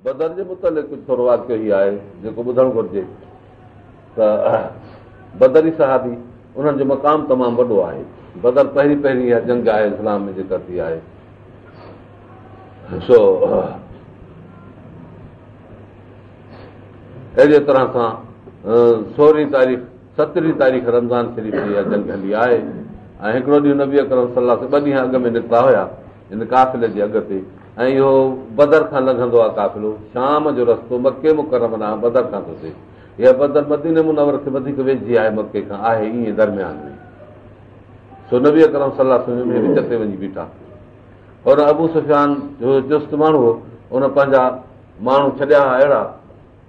बदर जे मुतलिक़ कुझु थोरो वाक़ियो ई आहे जेको ॿुधणु घुरिजे त बदरी सहाबी उन्हनि जो मक़ाम तमामु वॾो आहे। बदर पहिरीं इहा जंग आहे इस्लाम में जेका थी आहे सो अहिड़े तरह सां 16 तारीख़ 17 तारीख़ रमज़ान शरीफ़ जी इहा जंग हली आहे ऐं हिकिड़ो ॾींहुं नबी अकरम सलाह 2 ॾींहं अॻु में निकिता हुया हिन काफ़िले जे अॻु ते ऐं इहो बदर खां लंघंदो आहे काफ़िलो शाम जो रस्तो मके मुकरम ॾांहुं बदर खां थो थिए। इहा बदर मदीने मुनवर खे वधीक वेझी आहे मके खां आहे ईअं दरमियान में सो नबी अकरम सलाह में विच ते वञी बीठा और अबू सुफ़ियान जो चुस्त माण्हू हो उन पंहिंजा माण्हू छॾिया हुआ अहिड़ा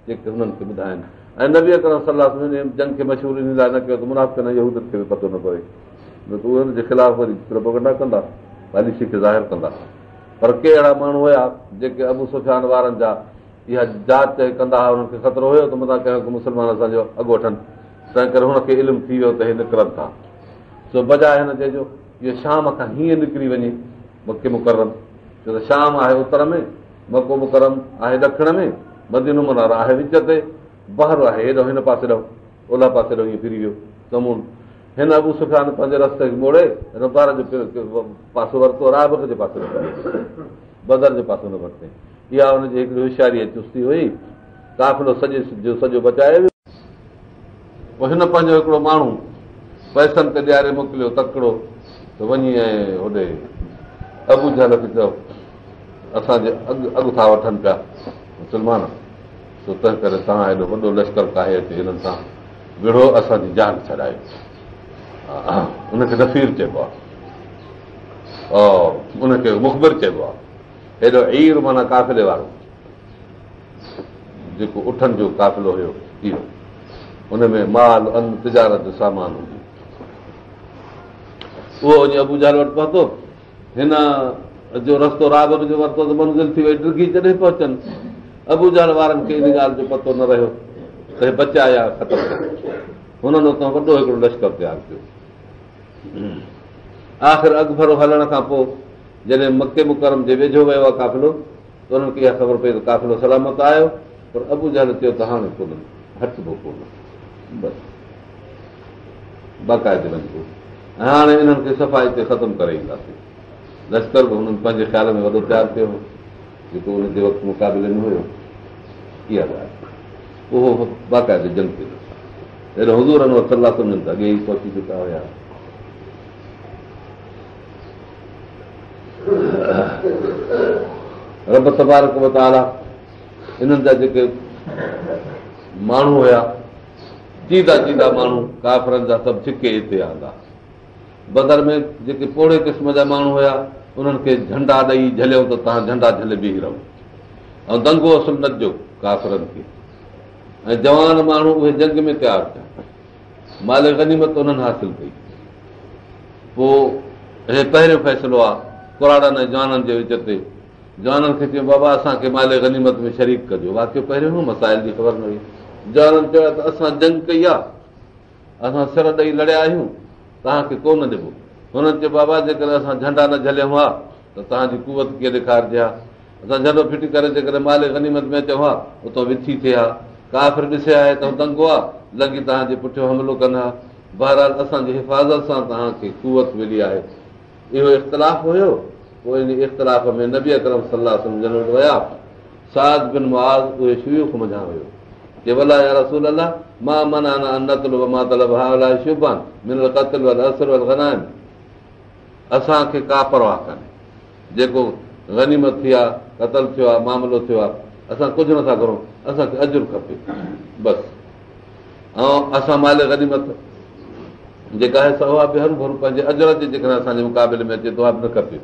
जेके हुननि खे ॿुधाइनि ऐं नबी अकरम सलाह जंग खे मशहूरु इन लाइ न कयो त मुनाफ़िक़नि यहूदत खे बि पतो न पवे न त उन्हनि जे ख़िलाफ़ वरी प्रोपेगेंडा कंदा पॉलिसी खे ज़ाहिर कंदा। पर के अहिड़ा माण्हू हुया जेके अबू सुफ़ियान वारनि जा इहा जांच कंदा हुआ हुननि खे ख़तरो हुयो त मथां कयो की मुस्लमान असांजो अॻु वठनि तंहिं करे हुनखे इल्मु थी वियो त हे निकिरनि था सो बजाए हिन चइजो इहो शाम खां हीअं निकिरी वञे मके मुकरम छो त शाम आहे उत्तर में मको मुकरम आहे ॾखिण में मदीनो मुनव्वर आहे विच ते बहर आहे हेॾो हिन पासे ॾांहुं ओलह पासे ॾांहुं ईअं फिरी वियो समुंड हिन अबू सुफ़ियान पंहिंजे रस्ते खे मोड़े रफ़्तार जो पासो वरितो राबत जे पासे बदर जे पासो न वरिते इहा हुनजी हिकिड़ी होशियारी चुस्ती हुई काफ़िलो सॼो बचाए वियो। पोइ हिन पंहिंजो हिकिड़ो माण्हू पैसनि ते ॾियारे मोकिलियो तकिड़ो त वञी ऐं होॾे अबू जहल खे चयो असांजे अॻु था वठनि पिया मुस्लमान सो तंहिं करे तव्हां हेॾो वॾो लश्कर काहे अचे हिननि सां विढ़ो असांजी जान छॾायो उनखे नफ़ीर चइबो आहे और उनखे मुख़बिर चइबो आहे हेॾो ईर माना काफ़िले वारो जेको उठनि जो काफ़िलो हुयो इहो उन में माल अन तिजारत जो सामान हुजे उहो वञी अबू जहल वटि पहुतो हिन जो रस्तो राबत जो वरितो त मंज़िल थी वई डिघी जॾहिं पहुचनि अबू जहल वारनि खे इन ॻाल्हि जो पतो न रहियो त हे बचा या ख़तमु हुननि उतां वॾो हिकिड़ो लश्कर तयारु कयो। आख़िर अॻुभरो हलण खां पोइ जॾहिं मके मुकरम जे वेझो वियो आहे काफ़िलो त उन्हनि खे इहा ख़बर पई त काफ़िलो सलामत आयो पर अबू जहल चयो त हाणे कोन्हे हटबो कोन बसि बाक़ाइदे वञिबो ऐं हाणे इन्हनि खे सफ़ाई ते ख़तमु करे ईंदासीं। लश्कर बि हुननि पंहिंजे ख़्याल में वॾो तयारु कयो हो जेको हुन जे वक़्तु मुक़ाबले में हुयो इहा ॻाल्हि उहो बाक़ाइदे जंग ते अहिड़ो हुज़ूर अनवर सलाह सम्झनि त अॻे ई पहुची चुका हुया। रब तबारक व तआला इन्हनि जा जेके माण्हू हुया चीदा माण्हू काफ़रनि जा सभु छिके हिते आंदा बदर में जेके पोड़े क़िस्म जा माण्हू हुया उन्हनि खे झंडा ॾेई झलियो त तव्हां झंडा झले बीह रहो ऐं दंगो असुल न ॾिजो काफ़रनि खे ऐं जवान माण्हू उहे जंग में तयारु थिया माल गनीमत उन्हनि हासिल कई। पोइ हे पहिरियों फ़ैसिलो आहे कुराड़नि ऐं जवाननि जे विच ते जवाननि खे चयो बाबा असांखे माल गनीमत में शरीक कजो वाक़ियो पहिरियों हो मसाइल जी ख़बर न हुई जवाननि चयो त असां जंग कई आहे असां सिर ॾेई लड़िया आहियूं तव्हांखे कोन ॾिबो हुननि चयो बाबा जेकॾहिं असां झंडा न झलियूं हा त तव्हांजी कुवत कीअं ॾेखारिजे हा असां झंडो फिटी करे जेकॾहिं माल गनीमत में अचूं हा उतां विछी थिए हा काफ़िर ॾिसे आहे त दंगो आहे लॻी तव्हांजे पुठियो हमिलो कनि हा बहरहाल असांजी हिफ़ाज़त सां तव्हांखे कुवत मिली आहे। इहो इख़्तिलाफ़ हुयो। पोइ इन इख़्तिलाफ़ में नबी अकरम सलाह सम्झण वटि विया साद बिन मुआज़ उहे शयूख मञा हुयो कि वला या रसूल अल्लाह मां मनाना अन नतलुब मा तलब हाउला शुबान मिन अल क़त्ल वल असर वल गनाइम असांखे का परवाह कान्हे जेको गनीमत थी आहे क़तल थियो आहे मामिलो थियो आहे असां कुझु नथा करूं असांखे अजुर खपे बसि ऐं असां माल गनीमत जेका आहे उहा बि हरू भरू पंहिंजे अजर जे जेकॾहिं असांजे मुक़ाबले में अचे त उहा बि न खपे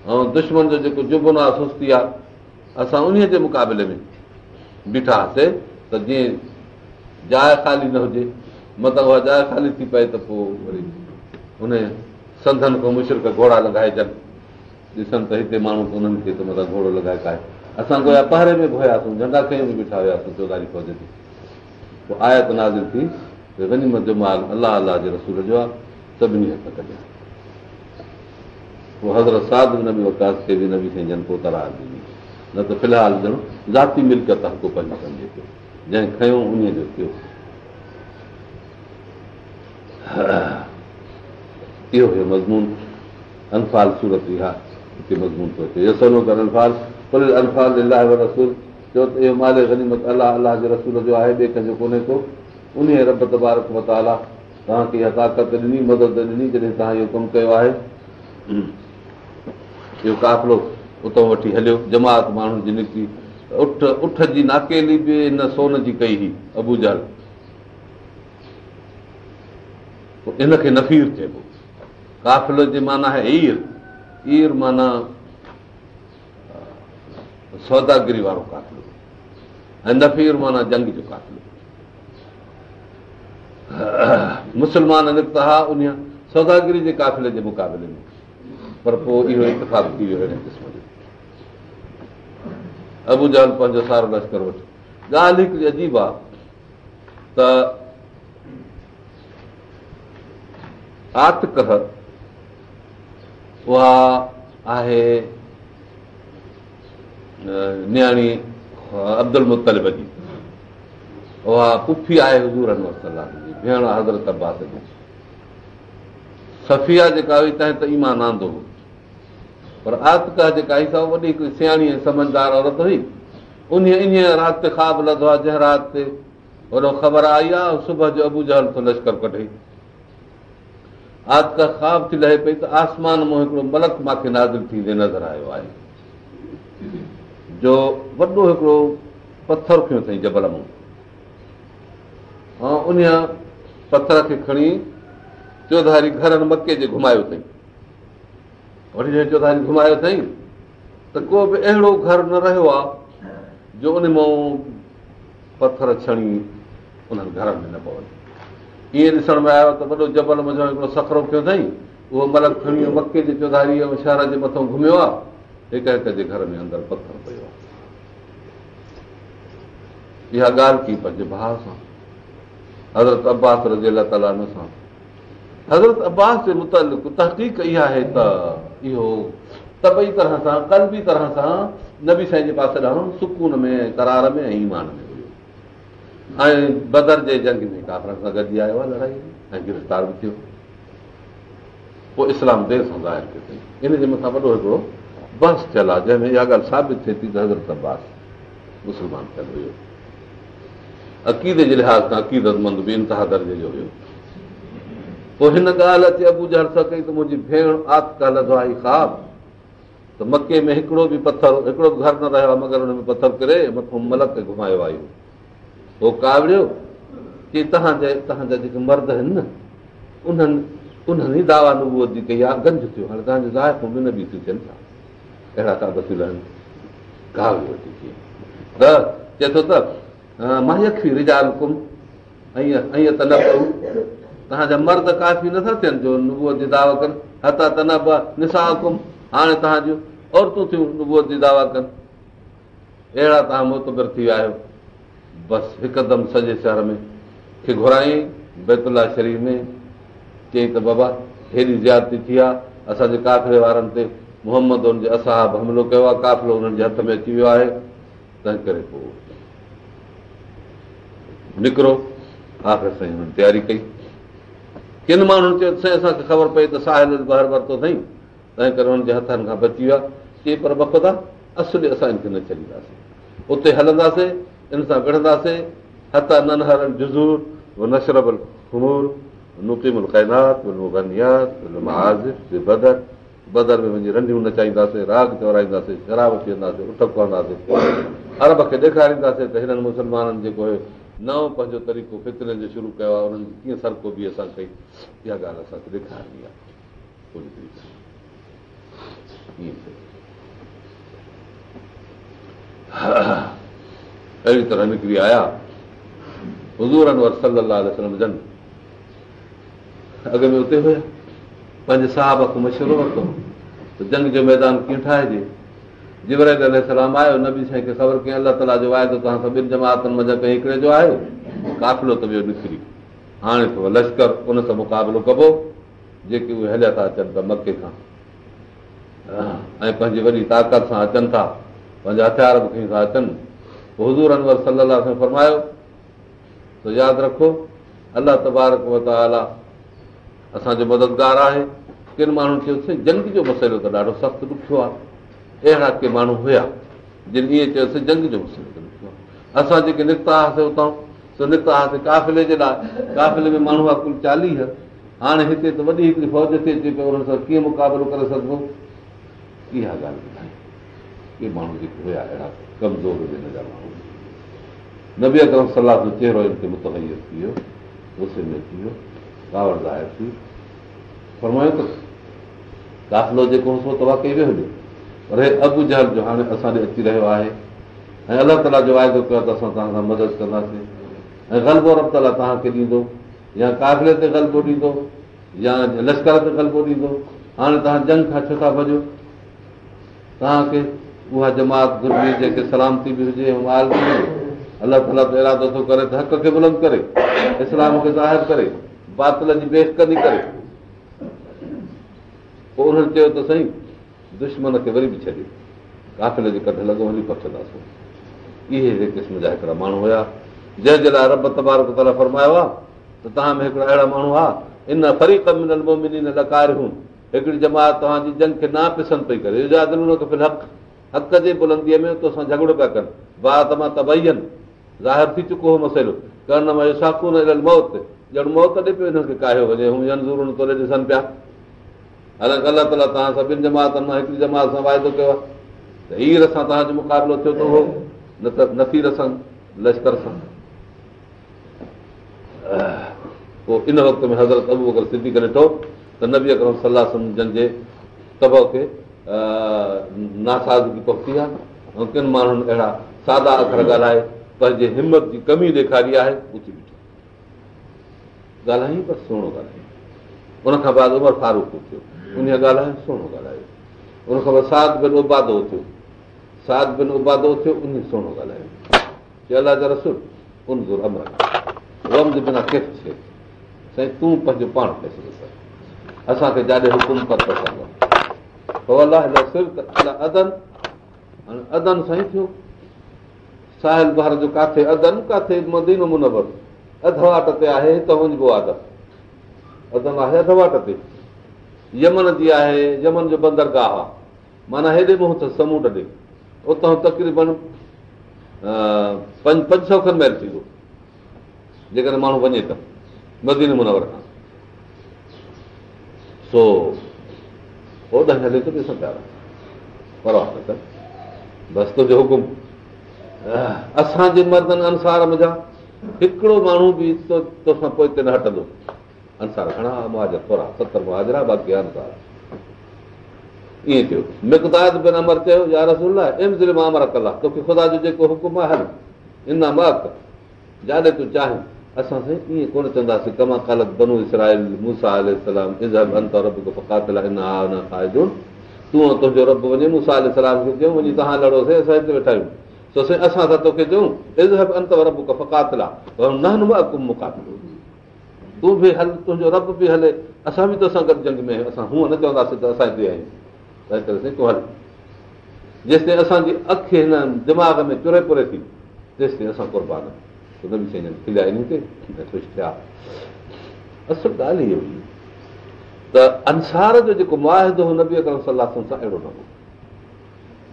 ऐं दुश्मन जो जेको जुबन आहे सुस्ती आहे असां उन जे मुक़ाबले में बीठा हुआसीं त जीअं जाइ ख़ाली न हुजे मथां उहा जाइ ख़ाली थी पए त पोइ वरी उन संधनि खां मुशरिक घोड़ा लॻाइजनि ॾिसनि त हिते माण्हू उन्हनि खे त मथां घोड़ो लॻाए काए असां गोया पहिरे में बि हुयासीं झंडा खयूं बि बीठा हुयासीं चौधारी फ़ौज ते पोइ आयत नाज़िल थी गनीमत जो माल अलाह अलाह जे रसूल जो आहे सभिनी हथ कढिया पोइ हज़रत साद नबी वकास खे बि नबी साईं जन पोइ तरार ॾिनी न त फ़िलहालु ॼणो ज़ाती मिल्कियत हक़ पंहिंजो सम्झे पियो, जंहिं खयो उन जो थियो। इहो हुयो मज़मून अनफाल सूरत इहा हिते मज़मून थो अचे। अनफाल लिलाह व रसूल, चओ त इहो माल गनीमत अलाह अलाह जे रसूल जो आहे, ॿिए कंहिंजो कोन्हे को। उन रब तबारक व तआला तव्हांखे इहा ताक़त ॾिनी, मदद ॾिनी जॾहिं तव्हां इहो कमु कयो आहे। इहो काफ़िलो उतां वठी हलियो, जमात माण्हुनि जी निकिती, उठ जी नाकेली बि हिन सोन जी कई हुई अबू जहल। इनखे नफ़ीर चइबो। काफ़िले जी माना आहे ईर माना सौदागिरी वारो काफ़िलो, ऐं नफ़ीर माना जंग जो काफ़िलो। मुस्लमान निकिता हा उन सौदागिरी जे काफ़िले जे मुक़ाबले में, पर पोइ इहो इतफ़ाक़ थी वियो अहिड़े क़िस्म जो। अबू जहल पंहिंजो सारो लश्कर वठो। ॻाल्हि हिकिड़ी अजीब आहे त आतिकह उहा आहे न्याणी अब्दुल मुतलिब जी, उहा पुफी आहे हुज़ूर अनवर सल्लल्लाहु अलैहि वसल्लम जी, भेण हज़रत अब्बास जी। सफ़िया जेका हुई तंहिं त ईमान आंदो हो, पर आतिकह जेका हुई सा वॾी हिकिड़ी सियाणी ऐं समझदार औरत हुई। उन राति ते ख़्वाब लधो आहे, जंहिं राति ते वॾो ख़बर आई आहे सुबुह जो अबू जहल थो लश्कर कढे। आतिकह ख़्वाब थी लहे पई त आसमान मां हिकिड़ो मलक मूंखे नाज़िल थींदे नज़र आयो आहे, जो वॾो हिकिड़ो पथर खयो अथई जबल मां, ऐं उन पथर खे खणी चौधारी घरनि मके जे घुमायो अथई। वरी जंहिं चौधारी घुमायो अथई त को बि अहिड़ो घर न रहियो आहे जो उन मां पथर छणी उन्हनि घरनि में न पवनि। ईअं ॾिसण में आयो त वॾो जबल मंझो हिकिड़ो सखरो खयो अथई, उहो मलक खणी मके जे चौधारी ऐं शहर जे मथां घुमियो आहे, हिक हिक जे घर में अंदरि पथर पियो आहे। इहा ॻाल्हि की पंहिंजे भाउ सां, हज़रत अब्बास रज़ी अलाह ताला सां। हज़रत अब्बास जे मुतालिक़ तहक़ीक़ इहा आहे त इहो तबई तरह सां, क़ल्बी तरह सां नबी साईं जे पासे ॾांहुं सुकून में, करार में ऐं ईमान में हुयो। ऐं बदर जे जंग में काफ़िरनि सां गॾिजी आयो आहे लड़ाई में, ऐं गिरफ़्तार बि थियो। पोइ इस्लाम देर सां ज़ाहिर कयो अथई। इन जे मथां वॾो हिकिड़ो बहस थियल आहे, जंहिंमें इहा ॻाल्हि साबित थिए थी त हज़रत अब्बास मुस्लमान थियल हुयो। अक़ीदे जे लिहाज़ सां अक़ीदतमंद बि इंतिहा दर्जे जो हुयो। पोइ हिन ॻाल्हि अचे अबू जहल सां कई त मुंहिंजी भेण आतिकह लधो आहे ख़्वाब त मके में हिकिड़ो बि पथर, हिकिड़ो बि घर न रहियो आहे मगर हुन में पथर किरे मथां मलक खे घुमायो आहे। पोइ कावड़ियो की तव्हांजा जेके मर्द आहिनि न, उन्हनि ई दावा नुबूअत जी कई आहे, गंज थियो, हाणे तव्हांजो ज़ाइफ़ूं बि न बि थियूं थियनि था। अहिड़ा का वसीला आहिनि कावड़ियो थी थिए त चए थो त मां यखी रिजाल कुम ऐं त न कयूं, तव्हांजा मर्द काफ़ी नथा थियनि जो नुबूअत जी दावा कनि, हता त न निसा कुम, हाणे तव्हांजूं औरतूं थियूं नुबूअत जी दावा कनि। अहिड़ा तव्हां मोतबर थी विया आहियो। बसि हिकदमि सॼे शहर में खे घुराई बैतुल्ला शरीफ़ में, चई त बाबा हेॾी ज़्यादती थी आहे, असांजे काफ़िले वारनि ते मुहम्मद हुनजे असहाब हमिलो कयो आहे, काफ़िलो हुननि जे हथ में अची वियो आहे, तंहिं करे पोइ निकिरो। आख़िर साईं हुननि तयारी कई। किन माण्हुनि चयो साईं असांखे ख़बर पई त साहिल ॿाहिर वरितो अथई, तंहिं करे हुननि जे हथनि खां बची विया। चई पर बख़ुदा असुली असां हिनखे न छॾींदासीं, उते हलंदासीं, इन सां विढ़ंदासीं, हथा ननहर जुज़ूर व नशरबल खुमूर नुक़ीमुल क़ैनात वल मुग़नियात वल महाज़िफ बि बदर में वञी रंडियूं नचाईंदासीं, राग चवराईंदासीं, शराब पीअंदासीं, उठ पवंदासीं, अरब खे ॾेखारींदासीं त हिननि मुस्लमाननि जेको नओं पंहिंजो तरीक़ो फितने जो शुरू कयो आहे, उन्हनि कीअं सरको बि असां कई, इहा ॻाल्हि असांखे ॾेखारणी आहे। अहिड़ी तरह निकिरी आया हुज़ूर अनवर सल्लल्लाहु अलैहि वसल्लम जन अॻ में उते हुया, पंहिंजे साहब खां मशवरो वरितो त जंग जो मैदान कीअं ठाहिजे। जिब्राईल अलैहिस्सलाम आयो, नबी साईं खे ख़बर कयईं अलाह ताला जो वाइदो तव्हां सां ॿिनि जमातनि मंझि कंहिं हिकिड़े जो आहे, काफ़िलो त ॿियो निकिरी, हाणे थो लश्कर उन सां मुक़ाबिलो कबो जेके उहे हलिया था अचनि था मके खां, ऐं पंहिंजी वॾी ताक़त सां अचनि था, पंहिंजा हथियार बि खणी था अचनि। पोइ हुज़ूर अनवर सल्लल्लाहु अलैहि वसल्लम फरमायो त यादि रखो अलाह तबारक व तआला असांजो मददगार आहे। किन माण्हुनि चयोसीं जंग जो मसइलो त ॾाढो सख़्तु ॾुखियो आहे। अहिड़ा के माण्हू हुया जिन ईअं चयोसीं जंग जो मसइलो त ॾुखियो आहे। असां जेके निकिता हुआसीं उतां सो निकिता हुआसीं काफ़िले जे लाइ। काफ़िले में माण्हू आहे कुल 40। हाणे हिते त वॾी हिकिड़ी फ़ौज थी अचे पियो, उन्हनि सां कीअं मुक़ाबिलो करे सघिबो? इहा ॻाल्हि ॿुधाई। इहे माण्हू जेके हुया अहिड़ा कमज़ोर हुजनि जा माण्हू। नबी अकरम सलाह जो चहिरो हिन ते मुतग़य्यर थी वियो, गुस्से में थी वियो, कावड़ ज़ाहिर थी। फरमायो त काफ़िलो जेको सो तबाह कई वियो हुजे, पर हे अबू जहल जो हाणे असां ॾे अची रहियो आहे ऐं अलाह ताला जो वाइदो कयो त असां तव्हां सां मदद कंदासीं ऐं ग़लबो रब ताला तव्हांखे ॾींदो, या काफ़िले ते ग़लबो ॾींदो या लश्कर ते ग़लबो ॾींदो। हाणे तव्हां जंग खां छो था भॼो? तव्हांखे उहा जमात गुरबी जेके सलामती बि हुजे ऐं माल बि हुजे, अलाह ताला त इरादो थो करे त हक़ खे बुलंद करे, इस्लाम खे ज़ाहिर करे, बातिल जी बेइज़ती करे। पोइ उन्हनि चयो त साईं दुश्मन खे वरी बि छॾियो, काफ़िले जे कढ लॻो वञी पछंदासीं। इहे क़िस्म जा हिकिड़ा माण्हू हुया जंहिंजे लाइ रब तबारक ताला फरमायो आहे त तव्हां में हिकिड़ा अहिड़ा माण्हू हुआ इन फरीक़ मिनल मोमिनीन लकारिहूं, हिकिड़ी जमात तव्हांजी जंग खे नापसंद पई करे, युजादिलून फिल हक़, हक़ जे बुलंदीअ में तोसां झगड़ो पिया कनि। बात मां तबयन ज़ाहिर थी चुको हो मसइलो, करण मां साकून इलल मौत, ॼण मौत ॾे पियो हिननि खे काहियो वञे, हू यंज़ूरुन तोड़े ॾिसनि पिया। हालांकि अलाह ताला तव्हां सां ॿिनि जमातनि मां हिकिड़ी जमात सां वाइदो कयो आहे त हींअर सां तव्हांजो मुक़ाबिलो थियो त हो न त नफ़ीर सां लश्कर सां। पोइ इन वक़्त में हज़रत अबू बकर सिद्दीक़ ॾिठो त नबी अकरम सल्लल्लाहु अलैहि वसल्लम जन जे तबह खे नासाज़गी पहुती आहे ऐं किन माण्हुनि अहिड़ा सादा अखर ॻाल्हाए पंहिंजे हिमत जी कमी ॾेखारी आहे, ॿुधी ॾिठो ॻाल्हाई बसि सुहिणो ॻाल्हाई। उनखां बाद उमर फारूक थियो, उन ॻाल्हायो सुहिणो ॻाल्हायो। उनखां बाद साद बिन उबादो थियो, साद बिन उबादो थियो, उन सुहिणो ॻाल्हायो। चई अलाह जा रसूल उनज़ुर अमर रम्ज़ बिना किफ़ थिए, साईं तूं पंहिंजो पाण फ़ैसिलो कर, असांखे जाॾे हुकुम कर पसंदि आहे। अदन, हाणे अदन साईं थियो साहिल बहर जो काथे अदन, काथे मदीनो मुनव्वर, अध वाट ते आहे, हितां वञिबो आहे अदन आहे अध वाट ते। यमन जी आहे, यमन जो बंदरगाह आहे, माना हेॾे मुंहुं त समुंड ॾे, उतां तक़रीबन 500 खनि मैल थींदो जेकॾहिं माण्हू वञे त मदीनो मुनव्वर खां। सो ओॾां हले त ॾिसो पिया परवाह न कर, बसि तुंहिंजो हुकुम। असांजे मर्दनि अंसार मुंहिंजा हिकिड़ो माण्हू बि तोसां पोइ हिते न हटंदो। अंसार खणा मुहाजर थोरा 70 मुहाजरा, बाक़ी अंसार। ईअं थियो। मिक़दाद बिन अमर चयो या रसूल इमज़िल मां अमर कला, तोखे ख़ुदा जो जेको हुकुम आहे हल इन माक जाॾे तूं चाहीं। असां साईं ईअं कोन चवंदासीं कमा क़ालत बनु इसराईल मूसा अलैहिस्सलाम इज़हब अंत रब्बुक फ़क़ातिल इन्ना हाहुना क़ाइदून, तूं तुंहिंजो रब वञे मूसा अलैहिस्सलाम खे चयूं वञी तव्हां लड़ोसीं, असां हिते वेठा आहियूं। सो साईं असां सां तोखे चयूं इज़हब अंत रब्बुक फ़क़ातिल नहनु मअकुम मुक़ातिलून, तूं बि हल, तुंहिंजो रब बि हले, असां बि तोसां गॾु जंग में आहियूं। असां हूअं न चवंदासीं त असां हिते आहियूं, तंहिं करे साईं तूं हल। जेसिताईं असांजी अखि हिन दिमाग़ में चुरे पुरे थी तेसिताईं असां क़ुर्बान। नबी साईं खिलिया इन ते ख़ुशि थिया। असुल ॻाल्हि इहा हुई त अंसार जो जेको मुआहिदो हो नबी अकरम सल्लल्लाहु अलैहि वसल्लम सां अहिड़ो न हो।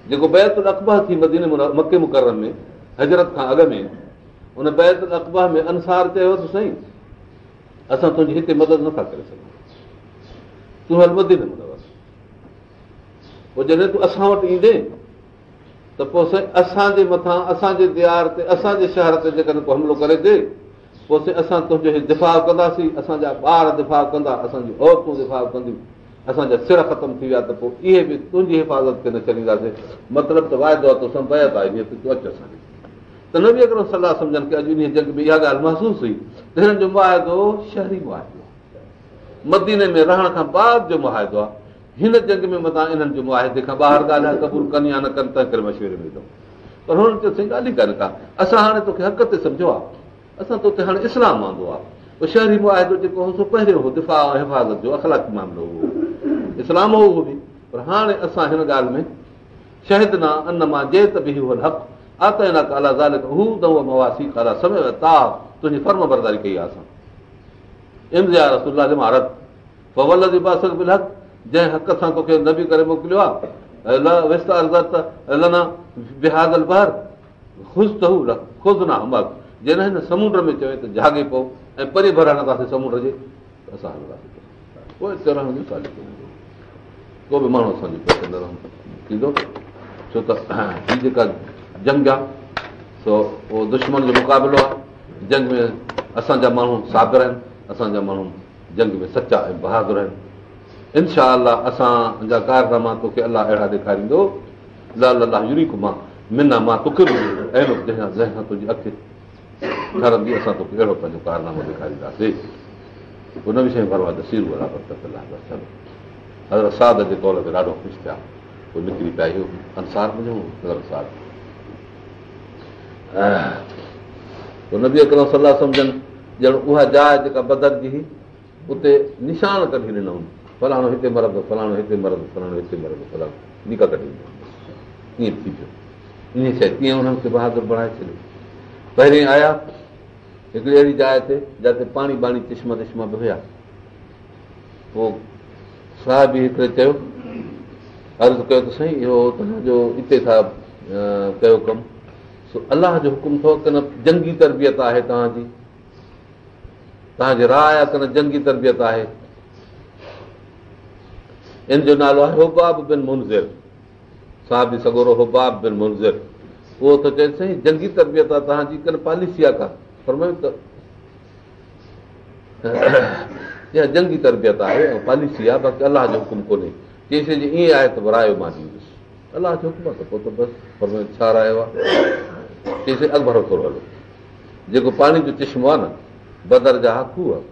जेको बैतुल अक़बा थी मदीने मके मुकरम में हजरत खां अॻु में, उन बैतुल अक़बा में अंसार चयो त साईं असां तुंहिंजी हिते मदद नथा करे सघूं, तूं हल मदीने मुनव्वर। पोइ जॾहिं तूं असां वटि ईंदे त पोइ साईं असांजे मथां, असांजे दियार ते, असांजे शहर ते जेकॾहिं को हमिलो करे ॾे, पोइ साईं असां तुंहिंजो दिफ़ा कंदासीं, असांजा ॿार दिफ़ा कंदा, असांजी औरतूं दिफ़ा कंदियूं, असांजा सिर ख़तमु थी विया त पोइ इहे बि तुंहिंजी हिफ़ाज़त खे न छॾींदासीं। मतिलबु त वाइदो आहे तोसां बैत आहे, जीअं तूं अचु असांखे। त नबी अकरम सल्लल्लाहु अलैहि वसल्लम खे अॼु इन जंग में इहा ॻाल्हि महसूसु हुई त हिननि जो मुआहिदो शहरी मुआहिदो आहे, मदीने में रहण खां बाद जो मुआहिदो आहे। हिन जंग में मथां इन्हनि जो मुआहिदे खां ॿाहिरि ॻाल्हि क़बूल कनि या न कनि, तंहिं करे मशवरे में ॾिनो। पर हुननि चयो साईं ॻाल्हि ई कान्हे का, असां हाणे तोखे हक़ ते सम्झो आहे, असां तोते हाणे इस्लाम वांदो आहे। पोइ शहरी मुआहिदो जेको हो सो पहिरियों हो दिफ़ा हिफ़ाज़त जो अख़लाक़ी मामिलो हो, इस्लाम हो उहो बि। पर हाणे असां हिन ॻाल्हि में शहदना अन मां जे त बि हक़ आतना काला ज़ालिक हू दव मवासी काला समय ता तुंहिंजी फर्म बरदारी कई आहे असां इम्तिया रसूलुल्लाह लिमा रद फवल्लज़ी बासक बिल हक़ जंहिं हक़ सां तोखे नबी करे मोकिलियो आहे लना बिहादल बहर ख़ुशतहू ख़ुज़ना हमक जॾहिं हिन समुंड में चवे त जागे पओ ऐं परे भर हणंदासीं समुंड जे असां हलंदासीं पोइ चढ़ण जो चालू कयूं को बि माण्हू असांजो न थींदो छो त हीअ जेका जंग आहे सो उहो दुश्मन जो मुक़ाबिलो आहे जंग में असांजा माण्हू साबिर आहिनि असांजा माण्हू जंग में सचा ऐं बहादुर आहिनि इनशा अलाह असांजा कारनामा तोखे अलाह अहिड़ा ॾेखारींदो अलाह युरीक मां मिना मां तोखे बि अहिड़ो जंहिंसां तुंहिंजी अखि ठरंदी असां तोखे अहिड़ो पंहिंजो कारनामो ॾेखारींदासीं उन बि शइ फरमाए त सीरू वारा हज़रत साद जे तौर ते ॾाढो ख़ुशि थिया पोइ निकिरी पिया इहो अंसार मुंहिंजो हज़रत साद पोइ नबी अकरम सलाह सम्झनि ॼण उहा जाइ जेका बदर जी हुई उते निशान कढी ॾिनऊं फलाणो हिते मरंदो फलाणो हिते मरंदो फलाणो हिते मरंदो फलाणो नीका कढी ॾिनो ईअं थी पियो ईअं शइ कीअं उन्हनि खे बहादुर बणाए छॾियो पहिरीं आया हिकिड़ी अहिड़ी जाइ ते जिते पाणी बाणी चश्मा तिश्मा बि हुया पोइ साहिब हिकिड़े चयो अर्ज़ु कयो त साईं इहो तव्हांजो हिते छा कयो कमु सो अलाह जो हुकुम थो की न जंगी तरबियत आहे तव्हांजी तव्हांजी राह आहे की न जंगी तरबियत आहे इन जो नालो आहे हुबाब बिन मुंज़िर साहिब बि सॻोरो हुबाब बिन मुंज़िर उहो थो चए साईं जंगी तरबियत आहे तव्हांजी की न पॉलिसी आहे का फरमायो त इहा जंगी तरबियत आहे ऐं पॉलिसी आहे बाक़ी अलाह जो हुकुम कोन्हे चईसि जे ईअं आहे त रायो मां ॾींदुसि अलाह जो हुकुम आहे त पोइ त बसि फरमायो छा रायो आहे चईसि अॻभरो थोरो हलो जेको पाणी जो चश्मो आहे न बदर जा हक़ आहे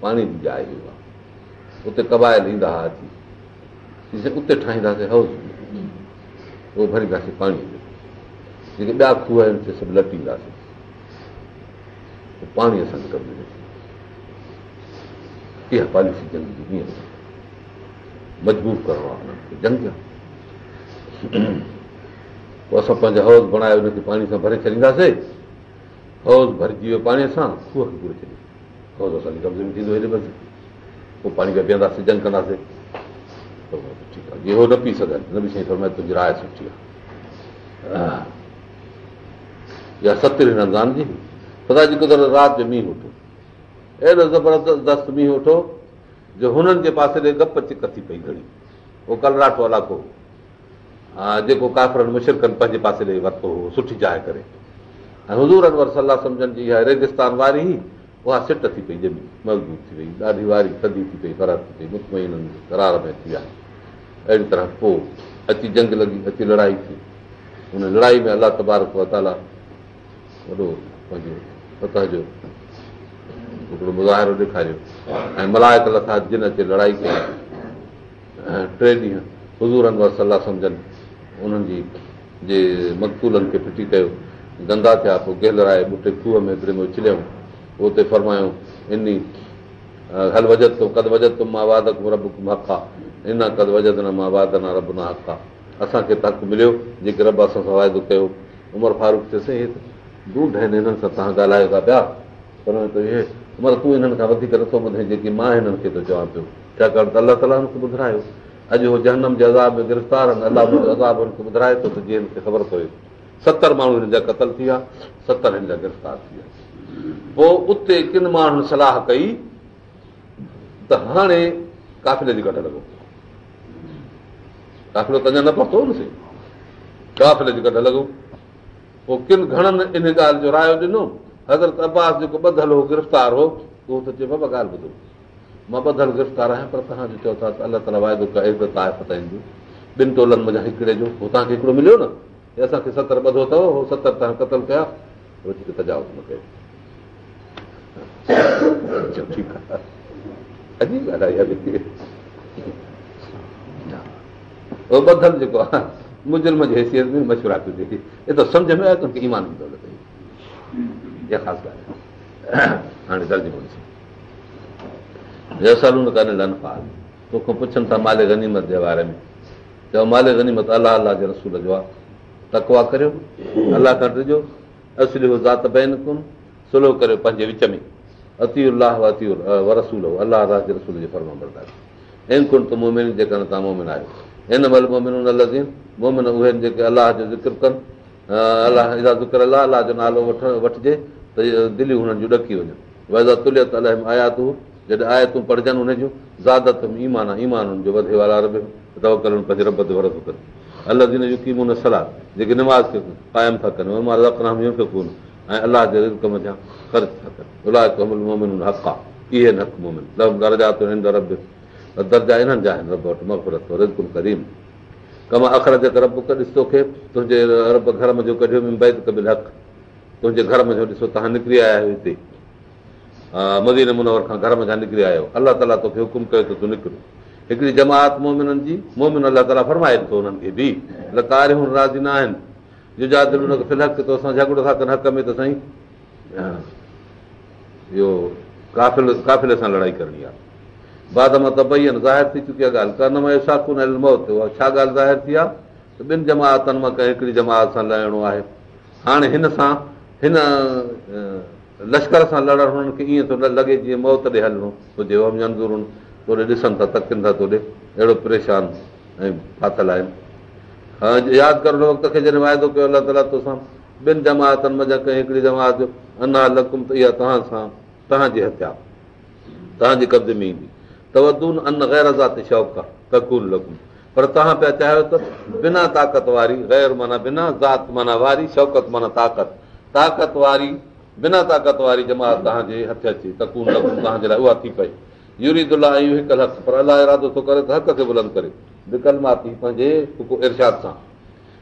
पाणी जी जाइ आहे उते कबायल ईंदा हुआ अची उते ठाहींदासीं हाउस उहो भरींदासीं पाणी जेके ॿिया खूह आहिनि से सभु लटींदासीं पाणी असांखे कबी इहा पॉलिसी जंग जी कीअं मजबूर करिणो आहे हुननि खे जंग पोइ असां पंहिंजा हौज़ बणाए हुनखे पाणी सां भरे छॾींदासीं हौज़ भरिजी वियो पाणीअ सां खूह खे पूरे छॾींदासीं हौज़ असांजे कब्ज़े में थींदो हेॾे बसि पोइ पाणी पिया पीअंदासीं जंग कंदासीं ठीकु आहे इहो न पी सघनि न बि शइ फरमाए तुंहिंजी राय सुठी आहे इहा 70 रमज़ान जी ख़ुदा जी कुदरत राति जो मींहुं उठो एॾो ज़बरदस्त मींहुं उठो जो हुननि जे पासे ॾे गप चिक थी पई घड़ी उहो कलराठो इलाइक़ो जेको काफ़रनि मुशरिकनि पंहिंजे पासे ॾे वरितो हो सुठी जाइ करे ऐं हुज़ूर अनवर सलाह सम्झनि जी इहा रेगिस्तान वारी हुई उहा सिट थी पई ॼमी मज़बूत थी वई ॾाढी वारी थधी थी पई फ़रक थी पई मुतमइन करार में थी आहे अहिड़ी तरह पोइ अची जंग लॻी अची लड़ाई थी हुन लड़ाई में अलाह तबारक व ताला वॾो पंहिंजो फतह जो हिकिड़ो मुज़ाहिरो ॾेखारियो ऐं मलाइक लथा जिन अचे लड़ाई कई ऐं 3 ॾींहं हुज़ूर अनवर सलाह सम्झनि उन्हनि जी जे मक़तूलनि खे फिटी कयो गंदा थिया पोइ गेलराए ॿुटे खूह में हिकिड़े में उछलियऊं पोइ उते फरमायूं इन हल वजत तो कद वजत तुम मां वादक रब हक़ आहे इन कद वजत न मां वाद न रब न हक़ आहे असांखे त हक़ु मिलियो जेके रब असां सां वाइदो कयो उमर फारूक चयोसीं हे ढूंढ आहिनि हिननि सां तव्हां ॻाल्हायो था पिया पर त इहे उमर तूं हिननि खां वधीक नथो ॿुधे जेकी मां हिननि खे थो चवां पियो छाकाणि त अलाह ताला हुनखे ॿुधायो अॼु उहो जहनम जे अज़ाब में गिरफ़्तार आहिनि अलाह अज़ाब हुनखे ॿुधाए थो त जीअं हिनखे ख़बर पए 70 माण्हू हिन जा क़तल थी विया 70 हिन जा गिरफ़्तार थी विया पोइ उते किन माण्हुनि सलाह कई त हाणे काफ़िले जी कढ लॻो काफ़िलो त अञा न पहुतो न साईं काफ़िले जी कढ लॻो पोइ किन घणनि इन ॻाल्हि जो रायो ॾिनो हज़रत अब्बास जेको ॿधल हो गिरफ़्तार हो उहो त चए बाबा ॻाल्हि ॿुधो मां ॿधल गिरफ़्तार आहियां पर तव्हांजो चओ था त अलाह ताला वाइदो कयो इज़त आहे फतहिंदी 2 टोलनि मज़ा हिकिड़े जो हो तव्हांखे हिकिड़ो मिलियो न हे असांखे 70 ॿधो अथव हो 70 तव्हां क़तल कया वधीक तजावुज़ न कयो ठीकु आहे अजीब ॻाल्हि आहे उहो ॿधल जेको आहे मुजरिम जी हैसियत में मशवरात जेकी हे त सम्झ में आयो तुंहिंखे ईमान ईंदो इहा ख़ासि ॻाल्हि आहे हाणे तर्जुमो ॾिसो कान्हे लनफाल तोखां पुछनि था माले गनीमत जे बारे में चओ माले गनीमत अलाह अलाह जे रसूल जो आहे, तकवा करियो, अलाह खां ॾिजो, असली हो ज़ात बैन कुम, सुलह करियो पंहिंजे विच में, अती अलाह अती व रसूल अलाह अलाह जे रसूल जे फर्मा बरदार इन कुन त मोमिन जेकॾहिं तव्हां मोमिन आहियो। हिन महिल मोमिन लज़ीन मोमिन उहे जेके अलाह जो ज़िक्र कनि, अलाह इज़ा ज़िक्र अलाह अलाह जो नालो वठिजे त दिलियूं हुननि जूं ॾकी वञनि। वज़ा तुलियत अलहम आयातूं, जॾहिं आयतूं पढ़जनि हुन जूं, ज़ादत ईमान ईमान हुननि जो वधे वारा रब तवकल पंहिंजे रब ते वरत कनि। अलाह जिन युकीमून सलाह, जेके निमाज़ खे क़ाइमु था कनि, मां रक़नाम युनफ़िक़ून, ऐं अलाह जे रिज़्क़ मथां ख़र्च था कनि। उलाइक हुमुल मोमिनून हक़ा, इहे न मोमिन लहुम दरजातुन इंद रब्बिक, दर्जा इन्हनि जा आहिनि रब वटि मग़फ़िरत व रिज़्क़ुन करीम। कमा अख़रजक रब्बुक, ॾिस तोखे तुंहिंजे रब घर में जो कढियो मिन बैतिक बिल हक़, तुंहिंजे घर में जो ॾिसो तव्हां निकिरी आया आहियो हिते मदीने मुनवर खां घर में निकिरी आयो, अलाह ताला तोखे हुकुम कयो त तूं निकिरो। हिकिड़ी जमात मोमिननि जी, मोमिन अलाह ताला फरमाए थो हुननि खे बि, लकारियूं राज़ी न आहिनि, जुजादिल हुनखे फिल हक़, तो असां झगड़ो था कनि हक़ में, त साईं इहो काफ़िले सां लड़ाई करणी आहे। बाद मां तबैयन ज़ाहिर थी चुकी आहे ॻाल्हि, कन में शाकून अल मौत, उहा छा ॻाल्हि ज़ाहिर थी आहे त ॿिनि जमातनि मां कंहिं हिकिड़ी जमात सां लड़णो आहे। हाणे हिन सां हिन लश्कर सां लड़णु हुननि खे ईअं थो लॻे जीअं मौत ॾे हलणो हुजे, मंज़ूरुनि तोॾे ॾिसनि था, तकनि था तोॾे, अहिड़ो परेशान ऐं फाथल आहिनि। हा यादि कर हुन वक़्त खे जॾहिं वाइदो कयो अलाह ताला तोसां ॿिनि जमातनि मंझि कंहिं हिकिड़ी जमात जो, अना लकुम त इहा तव्हां सां तव्हांजी हत्या तव्हांजे कब्ज़े में ईंदी, तवदून अन गैर ज़ात शौक़ तकून लकुम, पर तव्हां पिया चाहियो त बिना ताक़त वारी, गैर माना बिना, ज़ात माना वारी, शौक़त माना ताक़त, ताक़त वारी बिना ताक़त वारी जमात तव्हांजे हथ अचे, तकून लकुम तव्हांजे लाइ उहा थी पई। युरीदुल्लाह इहो हिकु हक़, पर अलाह इरादो थो करे त हक़ खे बुलंद करे, बिकलमाती पंहिंजे इरशाद सां,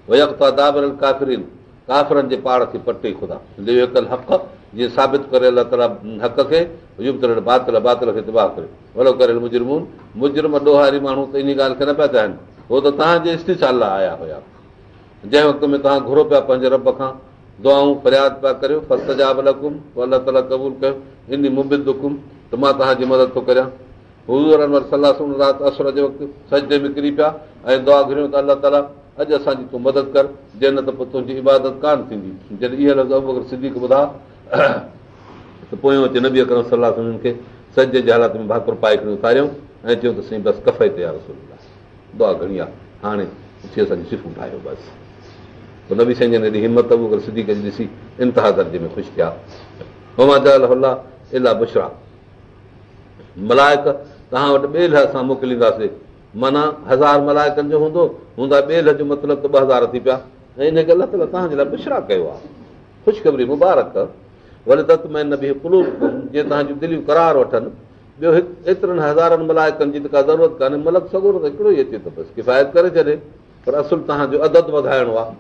वयक़्ता दाबिर काफ़िरीन, काफ़िरनि जे पाड़ खे पटे ख़ुदा, लियकल हक़, जीअं साबित करे अलाह ताला हक़ खे, युबतिल बातिल, बातिल खे तिबाह करे, वलो करे मुजरिमून, मुजरिम ॾोहारी माण्हू त इन ॻाल्हि खे न पिया चाहिनि, हो त तव्हांजे इस्तिसाल लाइ आया हुया, जंहिं वक़्त में तव्हां घुरो पिया पंहिंजे रब खां, दुआऊं फरियाद पिया करियो, फस्तजाब लकुम, पोइ अलाह ताला क़बूल कयो, इन मुबिदुकुम, त मां तव्हांजी मदद थो करियां। हुज़ूर अनवर सलाह राति असर जे वक़्तु सजदे में किरी पिया ऐं दुआ घुरियूं त अलाह ताला अॼु असांजी तूं मदद कर, जंहिं न त पोइ तुंहिंजी इबादत कान थींदी। जॾहिं इहे लफ़्ज़ अबू बकर सिद्दीक़ ॿुधा त पोयों अचे नबी अकरम सलाह उन्हनि खे सजदे जे हालात में भाकुर पाए करे उतारियूं ऐं चयूं त साईं बसि कफ़े ते रसूलुल्लाह, दुआ घणी आहे, हाणे उथी असांजी सिफ़ूं ठाहियो बसि। पोइ नबी साईं जन हेॾी हिमत अबू बकर सिद्दीक़ जी ॾिसी इंतिहा दर्जे में ख़ुशि थिया। हुमा जल अलाह इला बुशरा, मलाइक तव्हां वटि ॿेल असां मोकिलींदासीं, माना 1000 मलाइकनि जो हूंदा ॿेल जो मतिलबु त 2000 थी पिया, ऐं हिनखे अलाह ताला तव्हांजे लाइ बुशरा कयो आहे, ख़ुशख़बरी मुबारक, वरी दत में न बि कुलूब जीअं तव्हांजूं दिलियूं करार वठनि। ॿियो एतिरनि हज़ारनि मलाइकनि जी त का ज़रूरत कान्हे, मलक सगुर त हिकिड़ो ई अचे त बसि किफ़ायत करे छॾे, पर असुलु तव्हांजो अदद वधाइणो आहे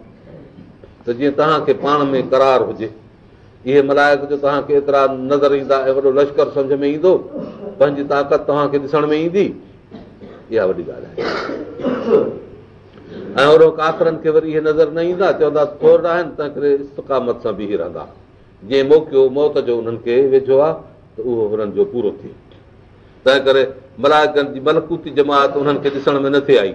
त जीअं तव्हांखे पाण में करार हुजे। इहे मलाइक जो तव्हांखे एतिरा नज़र ईंदा ऐं वॾो लश्कर सम्झ में ईंदो, पंहिंजी ताक़त तव्हांखे ॾिसण में ईंदी, इहा वॾी ॻाल्हि आहे। ऐं ओड़ो काफ़िरनि खे वरी इहे नज़र न ईंदा, चवंदा थोरा आहिनि, तंहिं करे इस्तक़ामत सां बीही रहंदा, जीअं मौक़ियो मौत जो उन्हनि खे वेझो आहे त उहो हुननि जो पूरो थिए। तंहिं करे मलाइकनि जी मलकूती जमात उन्हनि खे ॾिसण में न थिए आई,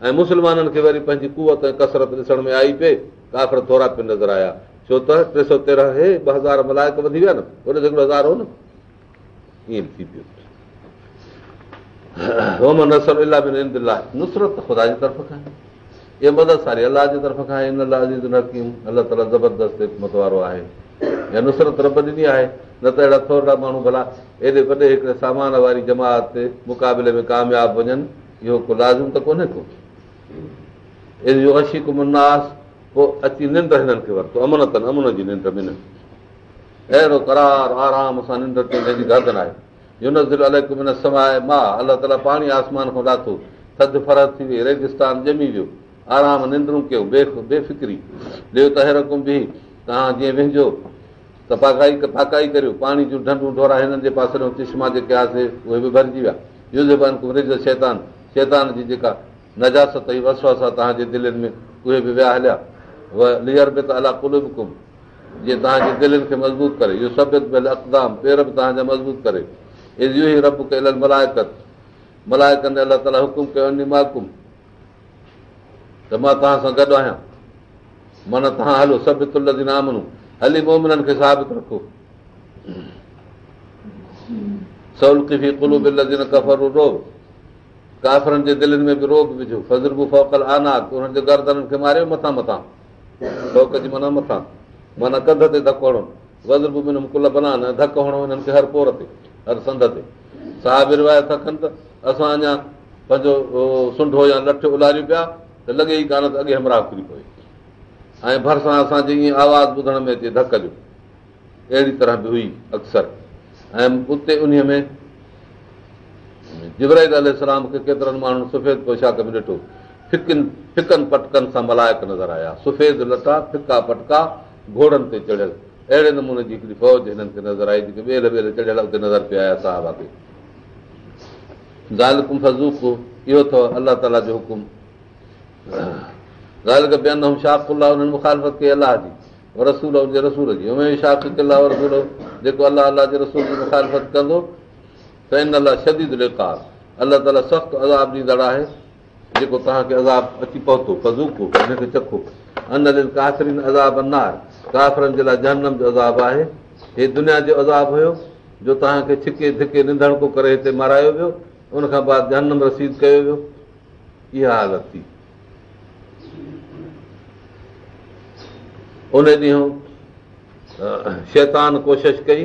ऐं मुस्लमाननि खे वरी पंहिंजी कुवत ऐं कसरत ॾिसण में आई पए, काफ़िर थोरा पिया नज़र आया, छो त 313 हे 2000 मलाइक वधी विया न, ओॾे हिकिड़ो 1000 हो न, ईअं थी पियो। नुसरत ख़ुदा जी तरफ़ खां, इहा मदद सारी अलाह जी तरफ़ खां आहे, इन अलाह अज़ीज़ हकीम, अलाह ताला ज़बरदस्त हिकमत वारो आहे, या नुसरत रब ॾिनी आहे, न त अहिड़ा थोरा माण्हू भला एॾे वॾे हिकिड़े सामान वारी जमात ते मुक़ाबले में कामयाबु वञनि, इहो को लाज़िम त कोन्हे को। इहो अशीक मुनास, पोइ अची निंड हिननि खे वरितो, अमनतनि अमुन जी निंड में, अहिड़ो करार आराम सां निंड ते जंहिंजी हद न आहे। युनज़िल अलैकुम मिन समाए मां, अलाह ताला पाणी आसमान खां लाथो, थधि फरत थी वई, रेगिस्तान ॼमी वियो, आराम निंडूं कयो, बेफ़िक्री लियो तहरकुम बि, तव्हां जीअं वेझो त पाकाई करियो, पाणी जूं ढंढूं ढोरा हिननि जे पासे चिश्मा जेके आहे उहे बि भरिजी विया। युज़ शैतान, शैतान जी जेका नजासत ऐं वसवासा तव्हांजे दिलनि में उहे बि विया हलिया, लियर बि त अला कुलुबकुम, जीअं तव्हांजी दिलनि खे मज़बूत करे, इहो सभु अक़दाम पेर बि तव्हांजा मज़बूत करे। इहो ई रब कयल मलाइकत, मलाइकनि अलाह ताला हुकुम कयो, माकुम त मां तव्हां सां गॾु आहियां, माना तव्हां हलो सभु तुल आमनू हली मोमिननि खे साबित रखो। काफ़रनि जे दिलनि में बि रोब विझो, फज़रबू फ़ौक़ल आनाक, उन्हनि जे गर्दननि खे मारियो मथां मथां, फ़ौक़ जी माना मथां, माना कंध ते धकु हणो, वज़रबू ॿिन्हिनि कुल बनान, धकु हणो हिननि खे हर पोर ते, हर संद ते। साहिब रिवायत रखनि त असां अञा पंहिंजो सुंढो या लठ उलारियूं पिया त लॻे ई कान त अॻे हमरा किरी पए, ऐं भरिसां असांजी ईअं आवाज़ ॿुधण में अचे धक जो, अहिड़ी तरह बि हुई अक्सर। ऐं उते उन में जिब्राईल अलैहिस्सलाम खे केतिरनि माण्हुनि सफ़ेद पोशाक में ॾिठो, फिकनि पटकनि सां मलाइक नज़र आया, सफ़ेद लटा, फिका पटका, घोड़नि ते चढ़ियल, अहिड़े नमूने जी हिकिड़ी फ़ौज हिननि खे नज़र आई जेके ॿियल ॿियल चढ़ियल उते नज़र पिया आया साहबा खे। ज़ालिकुम फज़ूक़ु, इहो अथव अलाह ताला जो हुकुम। ज़ालिक बिअन्नहुम शाक़ुल्लाह, उन्हनि मुखालिफ़त कई अलाह जी व रसूल जे रसूल जी, वमन शाक़िक़िल्लाह व रसूल, जेको अलाह जे रसूल जी मुखालिफ़त कंदो त इन अलाह शदीदुल इक़ाब, अलाह ताला सख़्तु अज़ाब ॾींदड़ आहे, जेको तव्हांखे अज़ाब अची पहुतो, फज़ूक़ु हिनखे चखो। अन लिल काफ़िरीन अज़ाब अन्नार, काफ़िरनि जे लाइ जहन्नम जो अज़ाब आहे। हे दुनिया जो अज़ाब हुयो जो तव्हांखे छिके धिके निंधणको करे हिते मारायो वियो, उनखां बाद जहन्नम रसीद कयो वियो, इहा हालत थी। उन ॾींहुं शैतान कोशिशि कई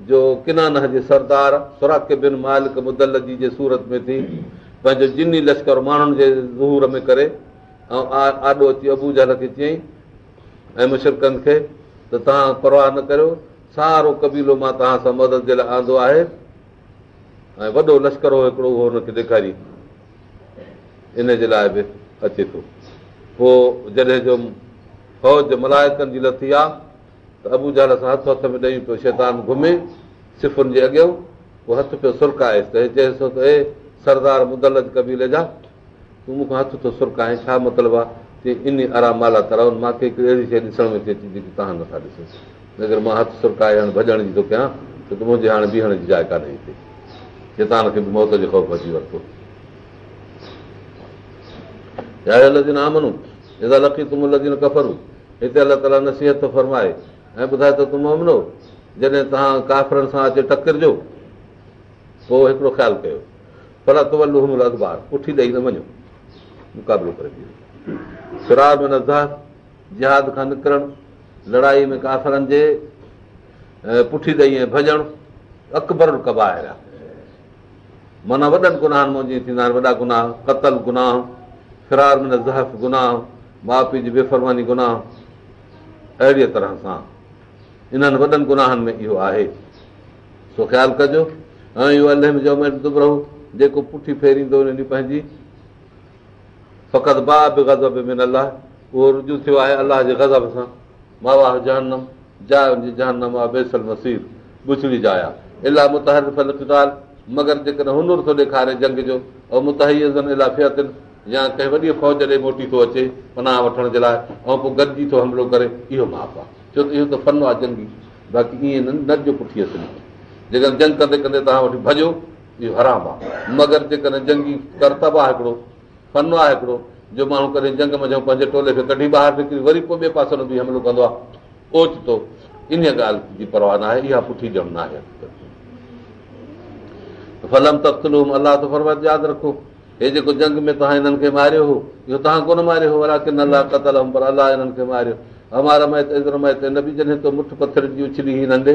जो किनानह जे सरदार सुराक बिन मालिक मुदल्लजी जे सूरत में थी पंहिंजो जिनी लश्कर माण्हुनि जे ज़हूर में करे ऐं आॾो अची अबू जहल खे चयईं ऐं मुशरिकनि खे त तव्हां परवाह न करियो, सारो कबीलो मां तव्हां सां मदद जे लाइ आंदो आहे, ऐं वॾो लश्कर हो हिकिड़ो उहो हुनखे ॾेखारी, इन जे लाइ बि अचे थो। पोइ जॾहिं जो फ़ौज मलाइकनि जी लथी आहे त अबू जहल सां हथ हथ में ॾेई पियो शैतान घुमे सिफ़ुनि जे अॻियां, पोइ हथु पियो सुरकाएसि त हे चएसि त हे सरदार मुदलज कबीले जा, तूं मूंखां हथु थो सुरकाए, छा मतिलबु आहे? चई इन आराम माला तरह मूंखे हिकिड़ी अहिड़ी शइ ॾिसण में थी अचे जेकी तव्हां नथा ॾिसो, अगरि मां हथु सुरकाए हाणे भॼण जी थो कयां त मुंहिंजे हाणे बीहण जी जाइ कान्हे हिते। शैतान खे बि मौत जो ख़ौफ़ अची वरितो। कफ़रू, हिते अलाह ताला नसीहत फरमाए ऐं ॿुधाए त तूं मोमिनो, जॾहिं तव्हां काफ़िरनि सां अचे टकिरजो पोइ हिकिड़ो ख़्यालु कयो, भला तुवल्लुहुम अदबार, पुठी ॾेई न वञो, मुक़ाबिलो करे ॾियो। फिरार में नज़ार, जिहाद खां निकिरणु, लड़ाई में काफ़िरनि जे पुठी ॾेई ऐं भॼणु अकबर कबाइर आहे, माना वॾनि गुनाहनि मां जीअं थींदा आहिनि वॾा गुनाह, क़तल गुनाह, फिरार में ज़हफ़ गुनाह, माउ पीउ जी बेफ़रमानी गुनाह, अहिड़ीअ तरह सां इन्हनि वॾनि गुनाहनि में इहो आहे। सो ख़्यालु कजो। ऐं इहो अलाह जो दुबरहू जेको पुठी फेरींदो उन ॾींहुं पंहिंजी, फ़क़ति बा बि ग़ज़ब में अलाह, उहो रुजू थियो आहे अलाह जे ग़ज़ब सां। मावाह जहन्नम, जाइ जहन्नम आहे, बेसल मसीर, बुछड़ी जाइ आहे। इलाह मुतहरिफ़ल क़िताल, मगर जेकॾहिं हुनुर थो ॾेखारे जंग जो, ऐं मुतहय्यज़न इला फ़ियतिन, या कंहिं वॾी फ़ौज ॾे मोटी थो अचे पनाह वठण जे लाइ, ऐं पोइ गॾिजी थो हमिलो करे, इहो माप आहे। छो त इहो त फन आहे जंगी, बाक़ी ईअं न जो पुठी असली। जेकॾहिं जंग कंदे कंदे तव्हां वटि भॼो, इहो हराम आहे। मगर जेकॾहिं जंगी करतब आहे हिकिड़ो, फन आहे हिकिड़ो, जो माण्हू कॾहिं जंग में पंहिंजे टोले खे कढी ॿाहिरि निकिरी वरी पोइ ॿिए पासे बि हमिलो कंदो आहे, ओचितो, इन ॻाल्हि जी परवाह न आहे, इहा पुठी ॼण न आहे। फलम तख़्तलूम, अलाह त फरमाए यादि रखो, हे जेको जंग में तव्हां हिननि खे मारियो हो, इहो तव्हां कोन मारियो हो, वलाकिन अलाह क़तलहुम, पर अलाह हिननि खे मारियो। हमारा मैत इज़रमैत, नबी जॾहिं तो मुठ पथर जी उछली ही नंढे,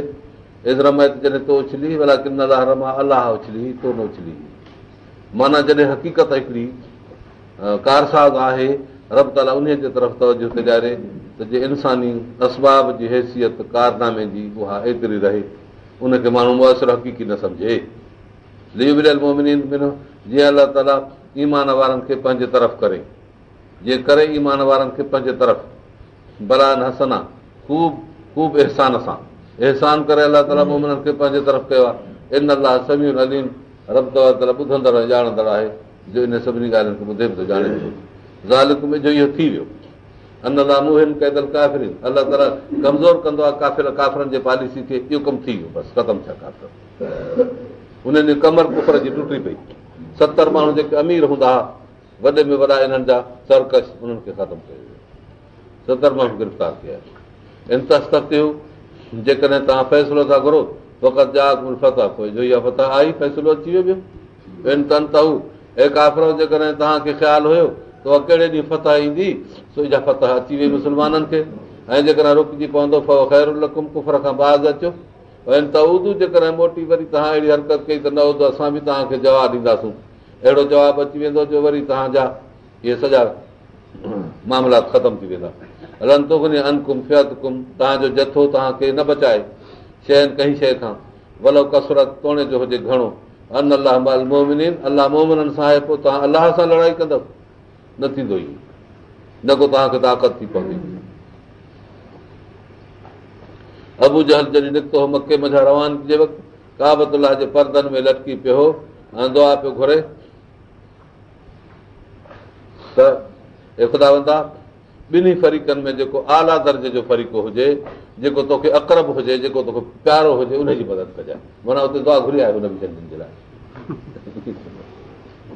इज़रमैत जॾहिं तो उछली, वलाकिन अलाह रमा, अलाह उछली, तो न उछली। माना जॾहिं हक़ीक़त हिकिड़ी कारसाज़ आहे, रब ताला उन जे तरफ़ तवजो थो ॾियारे त जे इंसानी असबाब जी हैसियत कारनामे जी उहा एतिरी रहे, उनखे माण्हू मुअसर हक़ीक़ी न सम्झे। जीअं अलाह ताला ईमान वारनि खे पंहिंजे तरफ़ करे, जीअं करे ईमान वारनि खे पंहिंजे तरफ़, बलान हसना, ख़ूब ख़ूब अहसान सां अहसान करे अलाह ताला मोमिननि खे पंहिंजे तरफ़ कयो आहे। इन अलाह समीउन अलीम, रब ताला ॿुधंदड़ ऐं ॼाणंदड़ आहे, जो इन सभिनी ॻाल्हियुनि खे ॿुधे बि थो ॼाणे थो। ज़ालिक में जो इहो थी वियो, अन अलाह मुहिन कैदल काफ़िरीन, अलाह ताला कमज़ोर कंदो आहे काफ़िरनि जे पॉलिसी खे, इहो कमु थी वियो, बसि ख़तमु थिया काफ़िर। उन ॾींहुं कमर कुफर जी टुटी पई। 70 माण्हू जेके अमीर हूंदा हुआ, वॾे में वॾा इन्हनि जा सर्कस उन्हनि खे ख़तमु कयो वियो। 70 माण्हू गिरफ़्तार कया। जेकॾहिं तव्हां फ़ैसिलो था घुरो फ़क़ति फतह पोइ जो इहा फतह आई फ़ैसिलो अची वियो ॿियो। हे काफ़िरो जेकॾहिं तव्हांखे ख़्यालु हुयो त उहा कहिड़े ॾींहुं फतह ईंदी सो इहा फतह अची वई मुस्लमाननि खे। ऐं जेकॾहिं रुकिजी पवंदो ख़ैरुलकुम कुफर खां बाद अचो। जेकॾहिं मोटी वरी तव्हां अहिड़ी हरकत कई त न उदो असां बि तव्हांखे जवाबु ॾींदासूं। अहिड़ो जवाबु अची वेंदो जो वरी तव्हांजा इहे सॼा मामला ख़तमु थी वेंदा। तव्हांजो जथो तव्हांखे न बचाए शयुनि कंहिं शइ खां वलो कसरत तोणे जो हुजे घणो। अन अलाह माल मोमिनीन, अलाह मोमिननि सां आहे। पोइ तव्हां अलाह सां लड़ाई कंदव न थींदो इहो, न को तव्हांखे ताक़त थी पवंदी। अबू जहल जॾहिं निकितो हो मके मथां रवानगी जे वक़्तु काबतुल्लाह जे परदनि में लटकी पियो हो ऐं दुआ पियो घुरे त हे ख़ुदावंदा ॿिन्ही फरीक़नि में जेको आला दर्जे जो फ़रीक़ो हुजे, जेको तोखे अक़रब हुजे, जेको तोखे प्यारो हुजे, उनजी मदद कजांइ। माना हुते दुआ घुरी आहे हुन बि शयुनि जे लाइ।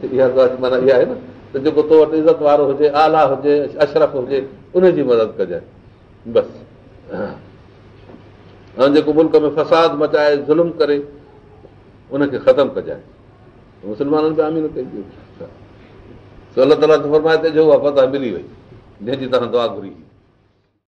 इहा दुआ माना इहा आहे न त जेको तो वटि इज़त वारो हुजे, आला हुजे, अशरफ हुजे, उनजी मदद कजांइ बसि। ऐं जेको मुल्क में फ़साद मचाए ज़ुल्म करे उनखे ख़तमु कजांइ। मुस्लमाननि बि आमीन कई। अलाह ताला फरमाए ते जो उहा फतह मिली वई जंहिंजी तव्हां दुआ घुरी।